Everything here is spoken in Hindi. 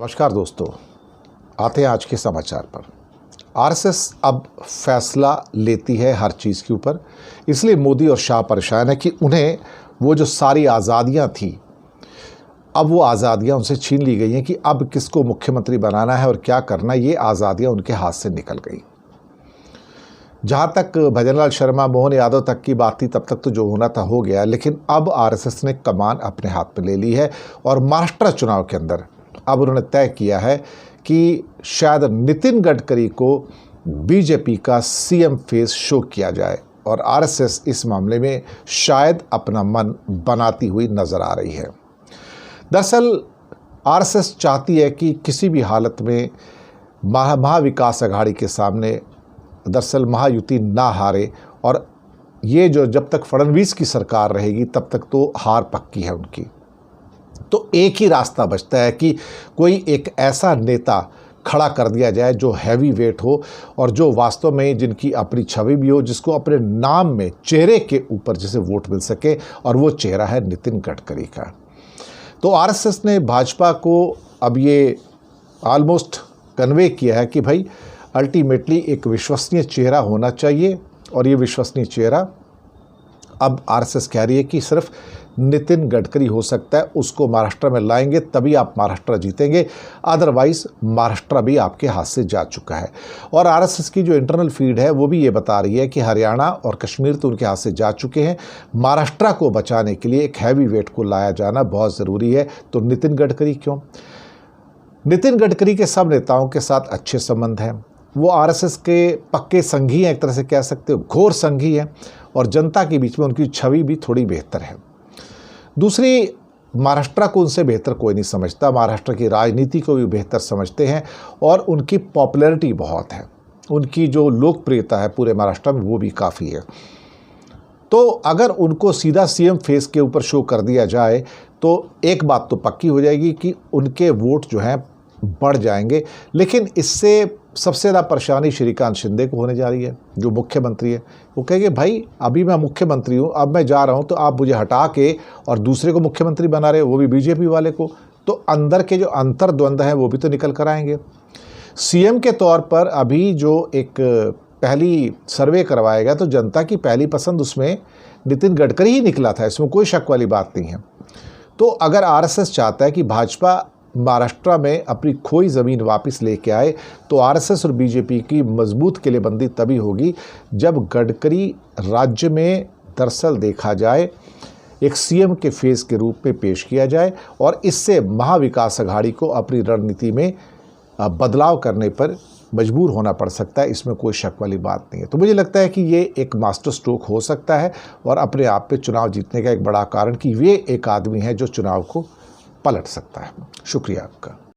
नमस्कार दोस्तों, आते हैं आज के समाचार पर। आरएसएस अब फैसला लेती है हर चीज़ के ऊपर, इसलिए मोदी और शाह परेशान है कि उन्हें वो जो सारी आज़ादियाँ थी, अब वो आज़ादियाँ उनसे छीन ली गई हैं कि अब किसको मुख्यमंत्री बनाना है और क्या करना, ये आज़ादियाँ उनके हाथ से निकल गई। जहाँ तक भजनलाल शर्मा, मोहन यादव तक की बात थी, तब तक तो जो होना था हो गया, लेकिन अब आरएसएस ने कमान अपने हाथ में ले ली है और महाराष्ट्र चुनाव के अंदर अब उन्होंने तय किया है कि शायद नितिन गडकरी को बीजेपी का सीएम फेस शो किया जाए और आरएसएस इस मामले में शायद अपना मन बनाती हुई नजर आ रही है। दरअसल आरएसएस चाहती है कि किसी भी हालत में महाविकास आघाड़ी के सामने दरअसल महायुति ना हारे, और ये जो जब तक फडणवीस की सरकार रहेगी तब तक तो हार पक्की है उनकी। तो एक ही रास्ता बचता है कि कोई एक ऐसा नेता खड़ा कर दिया जाए जो हैवी वेट हो और जो वास्तव में जिनकी अपनी छवि भी हो, जिसको अपने नाम में चेहरे के ऊपर जैसे वोट मिल सके, और वो चेहरा है नितिन गडकरी का। तो आरएसएस ने भाजपा को अब ये ऑलमोस्ट कन्वे किया है कि भाई अल्टीमेटली एक विश्वसनीय चेहरा होना चाहिए, और ये विश्वसनीय चेहरा अब आरएसएस कह रही है कि सिर्फ नितिन गडकरी हो सकता है, उसको महाराष्ट्र में लाएंगे तभी आप महाराष्ट्र जीतेंगे, अदरवाइज महाराष्ट्र भी आपके हाथ से जा चुका है। और आरएसएस की जो इंटरनल फीड है वो भी ये बता रही है कि हरियाणा और कश्मीर तो उनके हाथ से जा चुके हैं, महाराष्ट्र को बचाने के लिए एक हैवी वेट को लाया जाना बहुत ज़रूरी है। तो नितिन गडकरी क्यों? नितिन गडकरी के सब नेताओं के साथ अच्छे संबंध हैं, वो आरएसएस के पक्के संघी हैं, एक तरह से कह सकते हो घोर संघी हैं, और जनता के बीच में उनकी छवि भी थोड़ी बेहतर है। दूसरी, महाराष्ट्र को उनसे बेहतर कोई नहीं समझता, महाराष्ट्र की राजनीति को भी बेहतर समझते हैं और उनकी पॉपुलैरिटी बहुत है, उनकी जो लोकप्रियता है पूरे महाराष्ट्र में वो भी काफ़ी है। तो अगर उनको सीधा सीएम फेस के ऊपर शो कर दिया जाए तो एक बात तो पक्की हो जाएगी कि उनके वोट जो हैं बढ़ जाएंगे, लेकिन इससे सबसे ज़्यादा परेशानी श्रीकांत शिंदे को होने जा रही है, जो मुख्यमंत्री है। वो कहेंगे भाई अभी मैं मुख्यमंत्री हूँ, अब मैं जा रहा हूँ तो आप मुझे हटा के और दूसरे को मुख्यमंत्री बना रहे हो, वो भी बीजेपी वाले को, तो अंदर के जो अंतर्द्वंद हैं वो भी तो निकल कर आएंगे। सीएम के तौर पर अभी जो एक पहली सर्वे करवाएगा तो जनता की पहली पसंद उसमें नितिन गडकरी ही निकला था, इसमें कोई शक वाली बात नहीं है। तो अगर आरएसएस चाहता है कि भाजपा महाराष्ट्र में अपनी खोई ज़मीन वापस लेके आए, तो आरएसएस और बीजेपी की मजबूत किलेबंदी तभी होगी जब गडकरी राज्य में दरअसल देखा जाए एक सीएम के फेस के रूप में पेश किया जाए, और इससे महाविकास आघाड़ी को अपनी रणनीति में बदलाव करने पर मजबूर होना पड़ सकता है, इसमें कोई शक वाली बात नहीं है। तो मुझे लगता है कि ये एक मास्टर स्ट्रोक हो सकता है और अपने आप पे चुनाव जीतने का एक बड़ा कारण कि वे एक आदमी है जो चुनाव को पलट सकता है। शुक्रिया आपका।